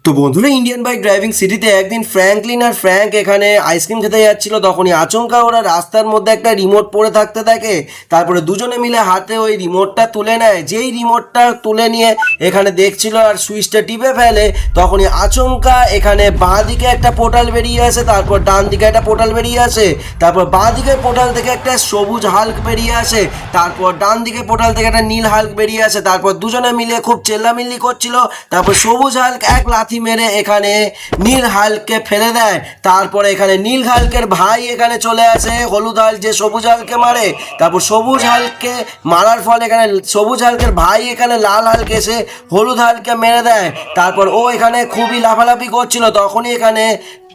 তো বন্ধুরা, Indian bike driving সিটিতে একদিন ফ্র্যাঙ্কলিন আর ফ্র্যাঙ্ক এখানে আইসক্রিম খেতে যাচ্ছিল। তখনই আচমকা ওরা রাস্তার মধ্যে একটা রিমোট পড়ে থাকতে থাকে। তারপরে দুজনে মিলে হাতে ওই রিমোটটা তুলে নেয়। যেই রিমোটটা তুলে নিয়ে এখানে দেখছিল আর সুইচটা টিপে ফেলে, তখনই আচমকা এখানে বাঁ দিকে একটা পোর্টাল বেরিয়ে আসে, তারপর ডান দিকে একটা পোর্টাল বেরিয়ে আসে, তারপর বাঁ দিকের পোর্টাল থেকে একটা সবুজ হাল্ক বেরিয়ে আসে, তারপর ডান দিকে পোর্টাল থেকে একটা নীল হাল্ক বেরিয়ে আসে। তারপর দুজনে মিলে খুব চেল্লামিল্লি করছিল। তারপর সবুজ হাল্ক এক লাথি মেরে এখানে নীল হাল্ককে ফেলে দেয়। তারপরে এখানে নীল হাল্কের ভাই এখানে চলে আসে, হলুদ হাল্ক যে সবুজ হাল্ককে মারে। তারপর সবুজ হাল্ককে মারার ফলে এখানে সবুজ হাল্কের ভাই এখানে লাল হাল্ক এসে হলুদ হাল্ককে মেরে দেয়। তারপর ও এখানে খুবই লাফালাফি করছিল। তখনই এখানে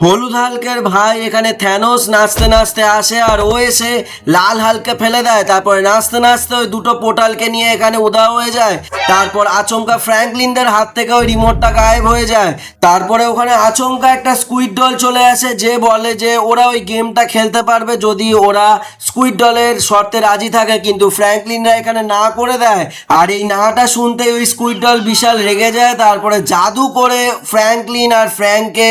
হলুদ হাল্কের ভাই এখানে থ্যানোস নাচতে নাচতে আসে আর ও এসে লাল হাল্ককে ফেলে দেয়। তারপরে নাচতে নাচতে ওই দুটো পোর্টালকে নিয়ে এখানে উধাও হয়ে যায়। তারপর আচমকা ফ্র্যাঙ্কলিনদের হাত থেকে ওই রিমোটটা গায়েব হয়ে যায়। তারপরে ওখানে আচমকা একটা স্কুইড ডল চলে আসে, যে বলে যে ওরা ওই গেমটা খেলতে পারবে যদি ওরা স্কুইড ডলের শর্তে রাজি থাকে। কিন্তু ফ্র্যাঙ্কলিনরা এখানে না করে দেয়। আর এই নাটা শুনতে ওই স্কুইড ডল বিশাল রেগে যায়। তারপরে জাদু করে ফ্র্যাঙ্কলিন আর ফ্র্যাঙ্ককে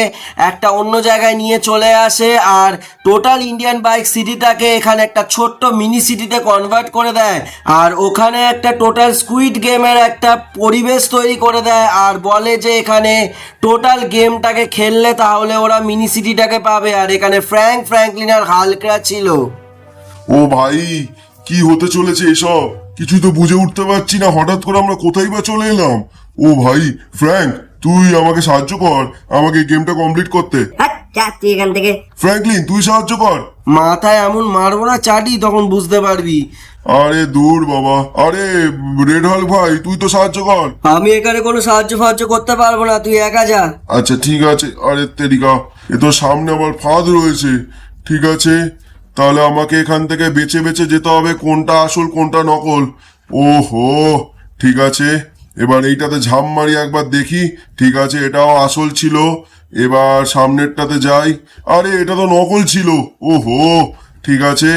একটা অন্য জায়গায় নিয়ে চলে আসে আর টোটাল ইন্ডিয়ান বাইক সিটিটাকে এখানে একটা ছোট্ট মিনি সিটিতে কনভার্ট করে দেয়। আর ওখানে একটা টোটাল স্কুইড গেমের একটা পরিবেশ তৈরি করে দেয় আর বলে যে এখানে টোটাল গেমটাকে খেললে তাহলে ওরা মিনি সিটিটাকে পাবে। আর এখানে ফ্র্যাঙ্কলিন আর হাল্করা ছিল। ও ভাই, কি হতে চলেছে এসব? কিছুই তো বুঝে উঠতে পারছি না। হঠাৎ করে আমরা কোথায় বা চলে এলাম? ও ভাই ফ্র্যাঙ্ক, তুই আমাকে সাহায্য কর আমাকে এই গেমটা কমপ্লিট করতে। তুই এখান থেকে। ফ্র্যাঙ্কলিন, তুই সাহায্য কর। মাথায় এমন মারবো না চাটি, তখন বুঝতে পারবি। আরে দূর বাবা। আরে রেড হাল্ক ভাই, তুই তো সাহায্য কর। আমি এখানে কোনো সাহায্য করতে পারবো না, তুই একা যা। আচ্ছা ঠিক আছে। আরে তেরিকা, এ তো সামনে আবার ফাঁদ রয়েছে। ঠিক আছে, তাহলে আমাকে এখান থেকে বেছে বেছে যেতে হবে কোনটা আসল কোনটা নকল। ওহো, ঠিক আছে। এবার এইটাতে ঝাম মারি একবার দেখি। ঠিক আছে, এটাও আসল ছিল। এবার সামনেরটাতে যাই। আরে এটা তো নকল ছিল। ওহো, ঠিক আছে।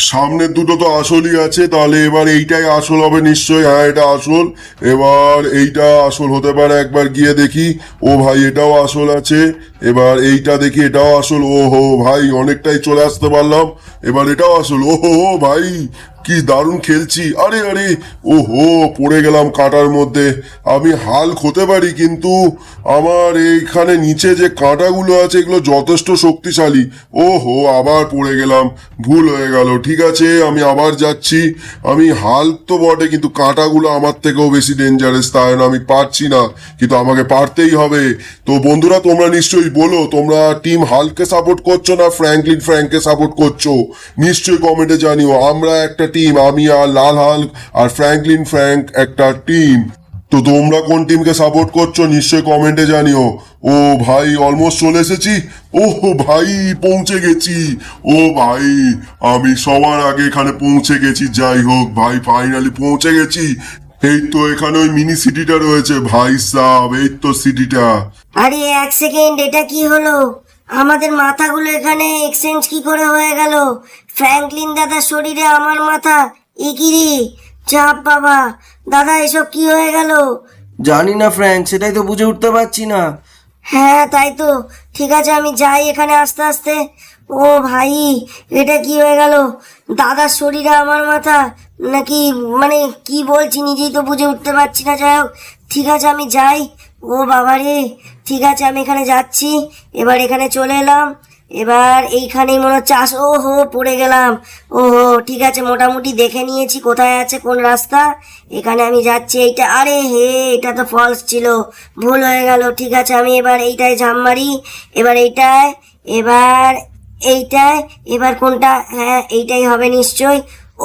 সামনের দুটো তো আসলই আছে, তাহলে এবার এইটাই আসল হবে নিশ্চয়ই। হ্যাঁ, এটা আসল। এবার এইটা আসল হতে পারে, একবার গিয়ে দেখি। ও ভাই, এটাও আসল আছে। এবার এইটা দেখি, এটাও আসল। ওহো ভাই, অনেকটাই চলে আসতে পারলাম। এবার এটাও আসল। ওহো ভাই, কি দারুণ খেলছি। আরে আরে, ওহো, পড়ে গেলাম কাঁটার মধ্যে। আমি হাল্ক হতে পারি, কিন্তু আমার এইখানে নিচে যে কাঁটাগুলো আছে এগুলো যথেষ্ট শক্তিশালী। ওহো, আবার পড়ে গেলাম, ভুল হয়ে গেল। ঠিক আছে, আমি আবার যাচ্ছি। আমি হাল্ক তো বটে, কিন্তু কাঁটাগুলো আমার থেকেও বেশি ডেঞ্জারাস, তাই না আমি পারছি না, কিন্তু আমাকে পারতেই হবে। তো বন্ধুরা, তোমরা নিশ্চয়ই বলো, তোমরা টিম হাল্ককে সাপোর্ট করছো না ফ্র্যাঙ্ককে সাপোর্ট করছো? নিশ্চয়ই কমেন্টে জানিও। আমরা একটা টিম, আমি আর লাল হাল্ক আর ফ্র্যাঙ্ক একটা টিম। তো তোমরা কোন টিমকে সাপোর্ট করছো নিশ্চয়ই কমেন্টে জানিও। ও ভাই, অলমোস্ট চলে এসেছি। ও ভাই, পৌঁছে গেছি। ও ভাই, আমি সবার আগে এখানে পৌঁছে গেছি। যাই হোক ভাই, ফাইনালি পৌঁছে গেছি। এই তো এখানে ওই মিনি সিটিটা রয়েছে ভাই সাহেব, এই তো সিটিটা। আরে এক সেকেন্ড, এটা কি হলো? আমাদের মাথাগুলো এখানে এক্সচেঞ্জ কি করে হয়ে গেল? ফ্র্যাঙ্কলিন দাদার শরীরে আমার মাথা। এ কি রে? চাপ বাবা, দাদা এসব কি হয়ে গেল? জানি না ফ্র্যাঙ্ক, সেটাই তো বুঝে উঠতে পারছি না। হ্যাঁ তাই তো। ঠিক আছে, আমি যাই এখানে আস্তে আস্তে। ও ভাই, এটা কি হয়ে গেল? দাদার শরীরে আমার মাথা নাকি? মানে কি বলছি নিজেই তো বুঝে উঠতে পারছি না। যাই হোক, ঠিক আছে আমি যাই। ও বাবা রে, ঠিক আছে আমি এখানে যাচ্ছি। এবার এখানে চলে এলাম। এবার এইখানেই মনে হচ্ছে ওহো, পড়ে গেলাম। ওহো, ঠিক আছে, মোটামুটি দেখে নিয়েছি কোথায় আছে কোন রাস্তা। এখানে আমি যাচ্ছি। এইটা, আরে হে, এটা তো ফলস ছিল, ভুল হয়ে গেল। ঠিক আছে, আমি এবার এইটায় ঝাম মারি। এবার এইটায়, এবার এইটায়, এবার কোনটা? হ্যাঁ, এইটাই হবে নিশ্চয়।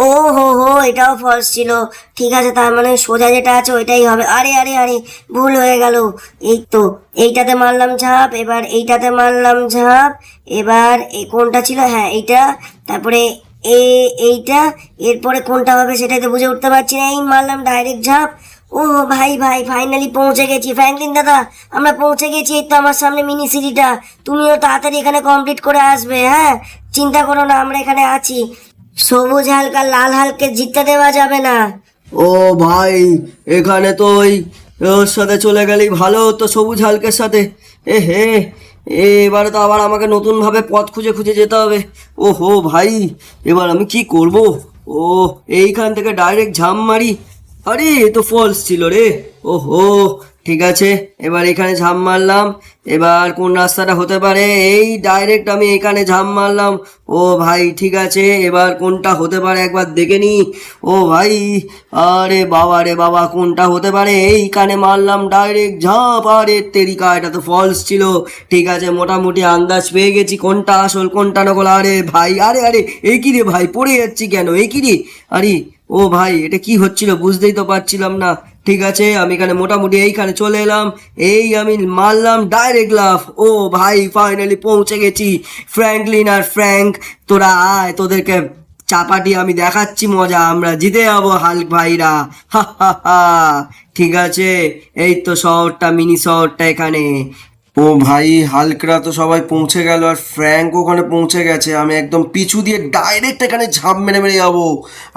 ও হো হো, এটাও ফলস ছিল। ঠিক আছে, তার মানে সোজা যেটা আছে ওইটাই হবে। আরে আরে আরে, ভুল হয়ে গেল। এই তো, এইটাতে মারলাম ঝাঁপ, এবার এইটাতে মারলাম ঝাঁপ। এবার এই কোনটা ছিল? হ্যাঁ এইটা। তারপরে এইটা। এরপরে কোনটা হবে সেটাই তো বুঝে উঠতে পারছি না। এই মারলাম ডাইরেক্ট ঝাঁপ। ও ভাই ভাই, ফাইনালি পৌঁছে গেছি। ফ্র্যাঙ্কলিন দাদা, আমরা পৌঁছে গেছি। এই তো আমার সামনে মিনি সিটিটা। তুমিও তাড়াতাড়ি এখানে কমপ্লিট করে আসবে। হ্যাঁ, চিন্তা করো না, আমরা এখানে আছি। সবুজ হালকা লাল হালকে জিততে দেওয়া যাবে না। ও ভাই, এখানে তো ওই ওর সাথে চলে গেলেই ভালো হতো, সবুজ হালকের সাথে। এ হে, এবারে তো আবার আমাকে নতুনভাবে পথ খুঁজে খুঁজে যেতে হবে। ও হো ভাই, এবার আমি কি করব? ও, এইখান থেকে ডাইরেক্ট ঝাম মারি। আরে এ তো ফলস ছিল রে। ওহো, ঠিক আছে, এবার এখানে ঝাম মারলাম। এবার কোন রাস্তাটা হতে পারে? এই ডাইরেক্ট আমি এখানে ঝাম মারলাম। ও ভাই ঠিক আছে, এবার কোনটা হতে পারে একবার দেখে নি। ও ভাই, আরে বাবা রে বাবা, কোনটা হতে পারে? এইখানে মারলাম ডাইরেক্ট ঝাঁপ। আরে তেরিকা, এটা তো ফলস ছিল। ঠিক আছে, মোটামুটি আন্দাজ পেয়ে গেছি কোনটা আসল কোনটা নকল। আরে ভাই, আরে আরে, এই কি রে ভাই, পড়ে যাচ্ছি কেন? এই কি রে? আরে ও ভাই, এটা কি হচ্ছিল বুঝতেই তো পারছিলাম না। ঠিক আছে, আমি এখানে মোটামুটি এইখানে চলে এলাম। এই আমি মারলাম ডাইরেক্ট লাফ। ও ভাই, ফাইনালি পৌঁছে গেছি। ফ্র্যাঙ্কলিন আর ফ্র্যাঙ্ক, তোরা আয়, তোদেরকে চাপাটি আমি দেখাচ্ছি মজা। আমরা জিতে যাবো হাল্ক ভাইরা, হা হা হা। ঠিক আছে, এই তো শহরটা, মিনি শহরটা এখানে। ও ভাই, হালকরা তো সবাই পৌঁছে গেল আর ফ্র্যাঙ্ক ওখানে পৌঁছে গেছে। আমি একদম পিছু দিয়ে ডাইরেক্ট এখানে ঝাঁপ মেরে মেরে যাবো।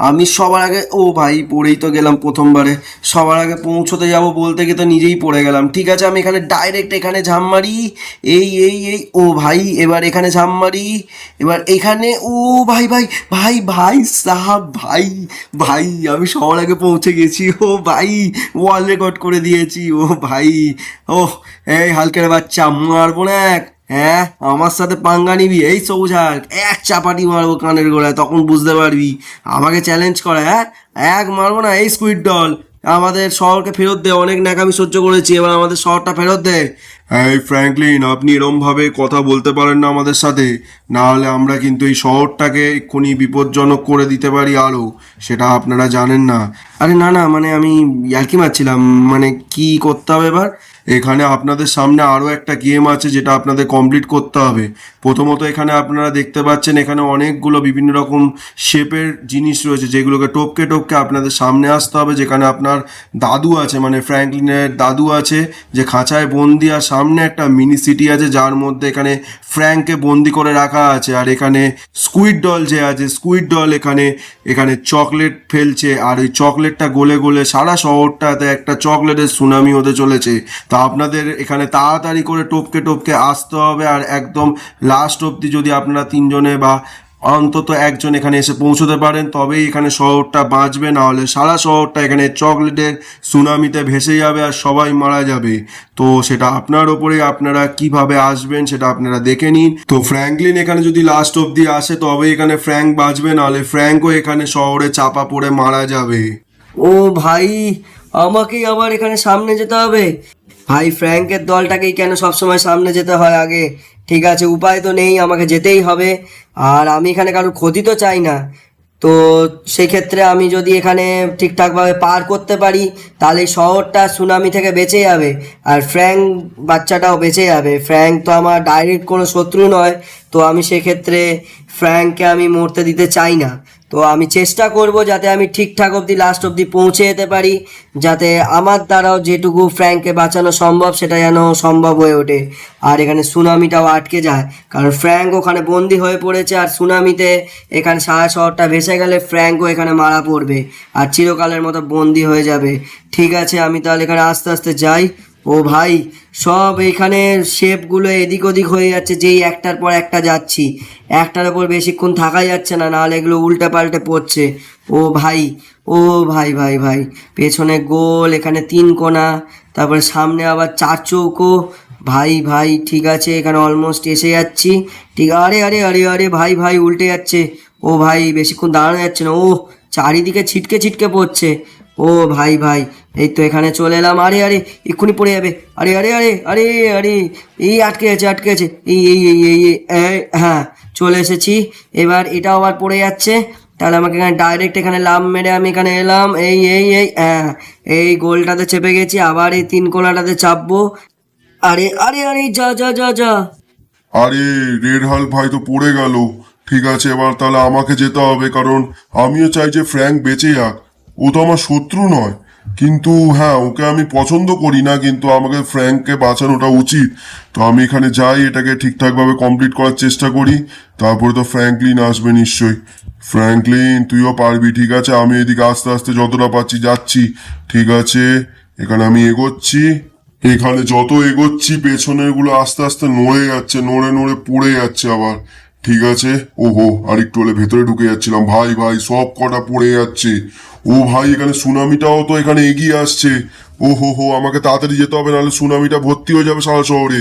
আমি সবার আগে, ও ভাই পড়েই তো গেলাম প্রথমবারে। সবার আগে পৌঁছতে যাব বলতে গিয়ে তো নিজেই পড়ে গেলাম। ঠিক আছে, আমি এখানে ডাইরেক্ট এখানে ঝাঁপ মারি। এই ও ভাই, এবার এখানে ঝাঁপ মারি। এবার এখানে, ও ভাই ভাই ভাই ভাই সাহাব, ভাই ভাই, আমি সবার আগে পৌঁছে গেছি। ও ভাই, ওয়ার্ল্ড রেকর্ড করে দিয়েছি। ও ভাই, ও এই হালকের বাচ্চা, মারবো না এক? হ্যাঁ, আমার সাথে পাঙ্গা নিবি? এই সবুজ হাল্ক, এক চাপাটি মারবো কানের গোড়ায়, তখন বুঝতে পারবি। আমাকে চ্যালেঞ্জ করে? হ্যাঁ, এক মারবো না। এই স্কুইড ডল, আমাদের শহরকে ফেরত দে। অনেক ন্যাকামি সহ্য করেছি, এবার আমাদের শহরটা ফেরত দে। এই ফ্র্যাঙ্কলিন, আপনি এরমভাবে কথা বলতে পারেন না আমাদের সাথে, না হলে আমরা কিন্তু এই শহরটাকে এক্ষুনি বিপজ্জনক করে দিতে পারি আরও, সেটা আপনারা জানেন না। আরে না না, মানে আমি ইয়ার্কি মারছিলাম। মানে কি করতে হবে এবার? এখানে আপনাদের সামনে আরও একটা গেম আছে যেটা আপনাদের কমপ্লিট করতে হবে। প্রথমত এখানে আপনারা দেখতে পাচ্ছেন এখানে অনেকগুলো বিভিন্ন রকম শেপের জিনিস রয়েছে, যেগুলোকে টপকে টপকে আপনাদের সামনে আসতে হবে। যেখানে আপনার দাদু আছে, মানে ফ্র্যাঙ্কলিনের দাদু আছে, যে খাঁচায় বন্দি, আর সামনে একটা মিনি সিটি আছে যার মধ্যে এখানে ফ্র্যাঙ্ককে বন্দি করে রাখা আছে। আর এখানে স্কুইড ডল যে আছে, স্কুইড ডল এখানে এখানে চকলেট ফেলছে, আর ওই চকলেটটা গলে গলে সারা শহরটাতে একটা চকলেটের সুনামি হতে চলেছে। তা আপনাদের এখানে তাড়াতাড়ি করে টপকে টপকে আসতে হবে, আর একদম লাস্ট অবধি যদি আপনারা তিনজনে বা অন্তত একজন এখানে এসে পৌঁছতে পারেন তবেই এখানে শহরটা বাঁচবে, না হলে সারা শহরটা এখানে চকলেটের সুনামিতে ভেসে যাবে আর সবাই মারা যাবে। তো সেটা আপনার ওপরেই, আপনারা কিভাবে আসবেন সেটা আপনারা দেখে নিন। তো ফ্র্যাঙ্কলিন এখানে যদি লাস্ট অবধি আসে তবে এখানে ফ্র্যাঙ্ক বাঁচবে, নাহলে ফ্র্যাঙ্কও এখানে শহরে চাপা পড়ে মারা যাবে। ও ভাই, আমাকেই আবার এখানে সামনে যেতে হবে? ভাই, ফ্র্যাঙ্কের দলটাকেই কেন সবসময় সামনে যেতে হয় আগে? ঠিক আছে, উপায় তো নেই, আমাকে যেতেই হবে। আর আমি এখানে কারোর ক্ষতি তো চাই না। তো সেক্ষেত্রে আমি যদি এখানে ঠিকঠাকভাবে পার করতে পারি তাহলে এই শহরটা সুনামি থেকে বেঁচে যাবে, আর ফ্র্যাঙ্ক বাচ্চাটাও বেঁচে যাবে। ফ্র্যাঙ্ক তো আমার ডাইরেক্ট কোনো শত্রু নয়, তো আমি সেক্ষেত্রে ফ্র্যাঙ্ককে আমি মরতে দিতে চাই না। তো আমি চেষ্টা করব যাতে আমি ঠিকঠাক অবধি লাস্ট অবধি পৌঁছে যেতে পারি, যাতে আমার দ্বারাও যেটুকু ফ্র্যাঙ্ককে বাঁচানো সম্ভব সেটা যেন সম্ভব হয়ে ওঠে, আর এখানে সুনামিটাও আটকে যায়। কারণ ফ্র্যাঙ্ক ওখানে বন্দি হয়ে পড়েছে, আর সুনামিতে এখানে সারা শহরটা ভেসে গেলে ফ্র্যাঙ্কও এখানে মারা পড়বে আর চিরকালের মতো বন্দি হয়ে যাবে। ঠিক আছে, আমি তাহলে এখানে আস্তে আস্তে যাই। ও ভাই, সব এখানে শেপগুলো এদিক ওদিক হয়ে যাচ্ছে, যেই একটার পর একটা যাচ্ছি। একটার ওপর বেশিক্ষণ থাকা যাচ্ছে না, নাহলে এগুলো উল্টে পাল্টে পড়ছে। ও ভাই, ও ভাই ভাই ভাই, পেছনে গোল, এখানে 3 কোণা, তারপরে সামনে আবার 4 চৌকো। ভাই ভাই ঠিক আছে, এখানে অলমোস্ট এসে যাচ্ছি। ঠিক, আরে আরে আরে আরে ভাই ভাই, উল্টে যাচ্ছে। ও ভাই, বেশিক্ষণ দাঁড়ানো যাচ্ছে না। ও, চারিদিকে ছিটকে ছিটকে পড়ছে। ও ভাই ভাই, এই তো এখানে চলে এলাম। আরে আরে, এক্ষুনি পড়ে যাবে। আরে আরে আরে আরে আরে, এই আটকে আছে আটকে আছে। এই, হ্যাঁ, চলে এসেছি। এবার এটাও আবার পড়ে যাচ্ছে। তাহলে আমাকে এখানে ডাইরেক্ট এখানে লাম মেরে আমি এখানে এলাম। হ্যাঁ, এই গোলটাতে চেপে গেছি, আবার এই 3 কোণাটাতে চাপবো। আরে আরে আরে, যা যা যা যা। আরে রেড হাল্ক ভাই তো পড়ে গেল। ঠিক আছে, এবার তাহলে আমাকে যেতে হবে, কারণ আমিও চাই যে ফ্র্যাঙ্ক বেঁচে যাক। ও তো আমার শত্রু নয়, কিন্তু হ্যাঁ, ওকে আমি পছন্দ করি না, কিন্তু আমাকে ফ্র্যাঙ্ককে বাঁচানোটা উচিত। তো আমি এখানে যাই, এটাকে ঠিকঠাকভাবে কমপ্লিট করার চেষ্টা করি, তারপরে তো ফ্র্যাঙ্কলিন আসবে নিশ্চয়ই। ফ্র্যাঙ্কলিন, তুইও পারবি। ঠিক আছে, আমি এদিকে আস্তে আস্তে যতটা পাচ্ছি যাচ্ছি। ঠিক আছে, এখানে আমি এগোচ্ছি, এখানে যত এগোচ্ছি পেছনের গুলো আস্তে আস্তে নড়ে যাচ্ছে, নড়ে নড়ে পড়ে যাচ্ছে আবার। ঠিক আছে, ওহো আর একটু হলে ভেতরে ঢুকে যাচ্ছিলাম। ভাই ভাই সব কটা পড়ে যাচ্ছে। ও ভাই এখানে সুনামিটাও তো এখানে এগিয়ে আসছে। ও হো আমাকে তাড়াতাড়ি যেতে হবে, নাহলে সুনামিটা ভর্তি হয়ে যাবে সারা শহরে।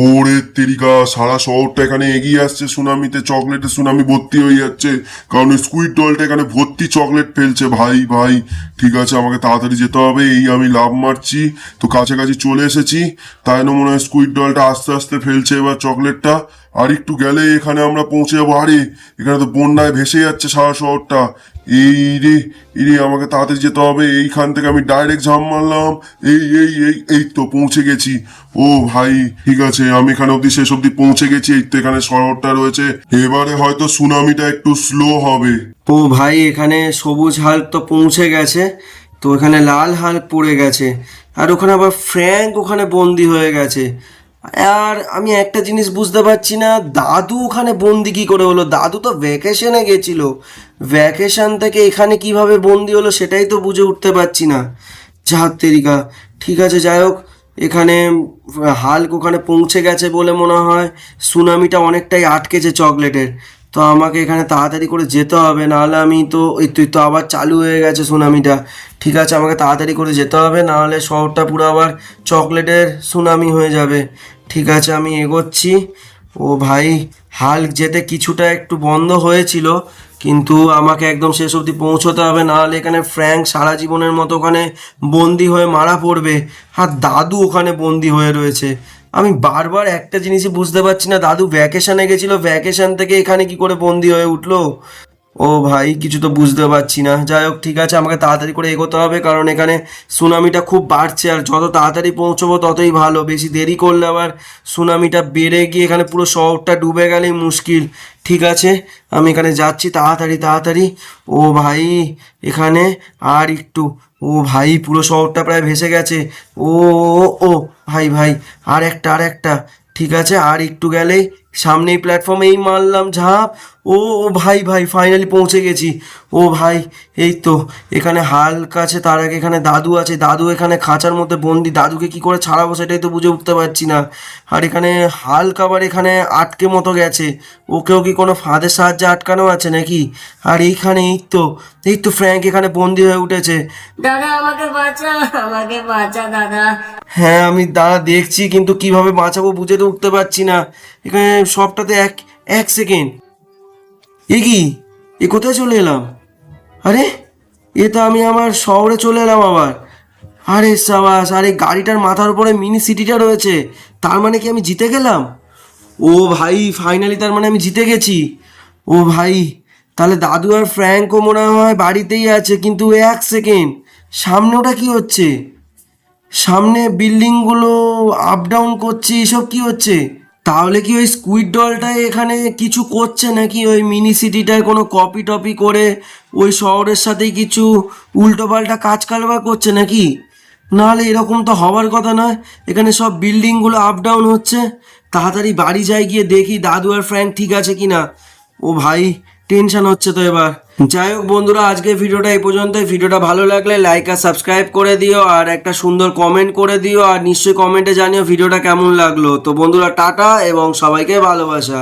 ওরে তেরিকা, সারা শহরটা এখানে এগিয়ে আসছে সুনামিতে, চকলেটের সুনামি ভর্তি হয়ে যাচ্ছে, কারণ স্কুইড ডলটা এখানে ভর্তি চকলেট ফেলছে। ভাই ভাই ঠিক আছে, আমাকে তাড়াতাড়ি যেতে হবে। এই আমি লাভ মারছি, তো কাছাকাছি চলে এসেছি। তাই না মনে হয় স্কুইড ডলটা আস্তে আস্তে ফেলছে এবার চকলেটটা। আর একটু গেলে এখানে আমরা পৌঁছে যাবো। আরে এখানে তো বন্যায় ভেসে যাচ্ছে সারা শহরটা। এই রে আমাকে তাড়াতাড়ি যেতে হবে। এইখান থেকে আমি ডাইরেক্ট ঝাঁপ মারলাম। এই তো পৌঁছে গেছি। ও ভাই ঠিক আছে, আমি এখানে অব্দি শেষ অব্দি পৌঁছে গেছি। এই তো এখানে শহরটা রয়েছে। এবারে হয়তো সুনামিটা একটু স্লো হবে। ও ভাই এখানে সবুজ হাল্ক তো পৌঁছে গেছে, তো এখানে লাল হাল্ক পড়ে গেছে, আর ওখানে আবার ফ্র্যাঙ্ক ওখানে বন্দি হয়ে গেছে। আর আমি একটা জিনিস বুঝতে পারছি না, দাদু ওখানে বন্দি কি করে হলো? দাদু তো ভ্যাকেশনে গেছিল, ভ্যাকেশন থেকে এখানে কিভাবে বন্দি হলো সেটাই তো বুঝে উঠতে পারছি না। যাক তেরিকা, ঠিক আছে যাই হোক, এখানে হাল্ক ওখানে পৌঁছে গেছে বলে মনে হয় সুনামিটা অনেকটাই আটকেছে চকলেটের। তো আমাকে এখানে তাড়াতাড়ি করে যেতে হবে, নাহলে আমি তো এই তো আবার চালু হয়ে গেছে সুনামিটা। ঠিক আছে, আমাকে তাড়াতাড়ি করে যেতে হবে, নাহলে শহরটা পুরো আবার চকলেটের সুনামি হয়ে যাবে। ঠিক আছে আমি এগোচ্ছি। ও ভাই হাল্ক যেতে কিছুটা একটু বন্ধ হয়েছিল, কিন্তু আমাকে একদম শেষ অবধি পৌঁছতে হবে, নাহলে এখানে ফ্র্যাঙ্ক সারা জীবনের মতো ওখানে বন্দি হয়ে মারা পড়বে, আর দাদু ওখানে বন্দি হয়ে রয়েছে। আমি বারবার একটা জিনিসই বুঝতে পারছি না, দাদু ভ্যাকেশনে গেছিল, ভ্যাকেশন থেকে এখানে কি করে বন্দি হয়ে উঠলো? ও ভাই কিছু তো বুঝতে পারছি না। যাই হোক ঠিক আছে, আমাকে তাড়াতাড়ি করে এগোতে হবে, কারণ এখানে সুনামিটা খুব বাড়ছে, আর যত তাড়াতাড়ি পৌঁছবো ততই ভালো। বেশি দেরি করলে আবার সুনামিটা বেড়ে গিয়ে এখানে পুরো শহরটা ডুবে গেলেই মুশকিল। ঠিক আছে আমি এখানে যাচ্ছি তাড়াতাড়ি তাড়াতাড়ি। ও ভাই এখানে আর একটু, ও ভাই পুরো শহরটা প্রায় ভেসে গেছে। ও ও ও ভাই ভাই আর একটা, ঠিক আছে আর একটু গেলেই সামনেই প্ল্যাটফর্মেই মারলাম ঝাঁপ। ও ও ভাই ভাই ফাইনালি পৌঁছে গেছি। ও ভাই এই তো এখানে হাল্ক আছে, তার আগে এখানে দাদু আছে, দাদু এখানে খাঁচার মধ্যে বন্দি, দাদুকে কি করে ছাড়াবো সেটাই তো বুঝে উঠতে পারছি না। আর এখানে হাল্ক আবার এখানে আটকে মতো গেছে, ওকেও কি কোনো ফাঁদের সাহায্যে আটকানো আছে নাকি? আর এইখানে এই তো ফ্র্যাঙ্ক এখানে বন্দি হয়ে উঠেছে। দাদা আমাকে বাঁচা দাদা। হ্যাঁ আমি দাঁড়া দেখছি, কিন্তু কিভাবে বাঁচাবো বুঝে তো উঠতে পারছি না। এখানে সবটাতে এক এক সেকেন্ড, এ কি, এ কোথায় চলে এলাম? আরে এ তো আমি আমার শহরে চলে এলাম আবার। আরে সাবাস, আরে গাড়িটার মাথার উপরে মিনি সিটিটা রয়েছে, তার মানে কি আমি জিতে গেলাম? ও ভাই ফাইনালি তার মানে আমি জিতে গেছি। ও ভাই তাহলে দাদু আর ফ্র্যাঙ্কও মনে হয় বাড়িতেই আছে, কিন্তু এক সেকেন্ড, সামনে ওটা কি হচ্ছে? সামনে বিল্ডিংগুলো আপ ডাউন করছে, এসব কি হচ্ছে? তাহলে কি ওই স্কুইড ডলটা এখানে কিছু করছে নাকি? ওই মিনি সিটিটার কোনো কপি টপি করে ওই শহরের সাথেই কিছু উল্টোপাল্টা কাজ কারবার করছে নাকি? নাহলে এরকম তো হওয়ার কথা নয়। এখানে সব বিল্ডিংগুলো আপ ডাউন হচ্ছে। তাড়াতাড়ি বাড়ি যাই, গিয়ে দেখি দাদু আর ফ্র্যাঙ্ক ঠিক আছে কিনা। ও ভাই টেনশন হচ্ছে তো এবার। যাই হোক বন্ধুরা, আজকে ভিডিওটা এই পর্যন্তই। ভিডিওটা ভালো লাগলে লাইক আর সাবস্ক্রাইব করে দিও, আর একটা সুন্দর কমেন্ট করে দিও, আর নিশ্চয়ই কমেন্টে জানিও ভিডিওটা কেমন লাগলো। তো বন্ধুরা টাটা এবং সবাইকে ভালোবাসা।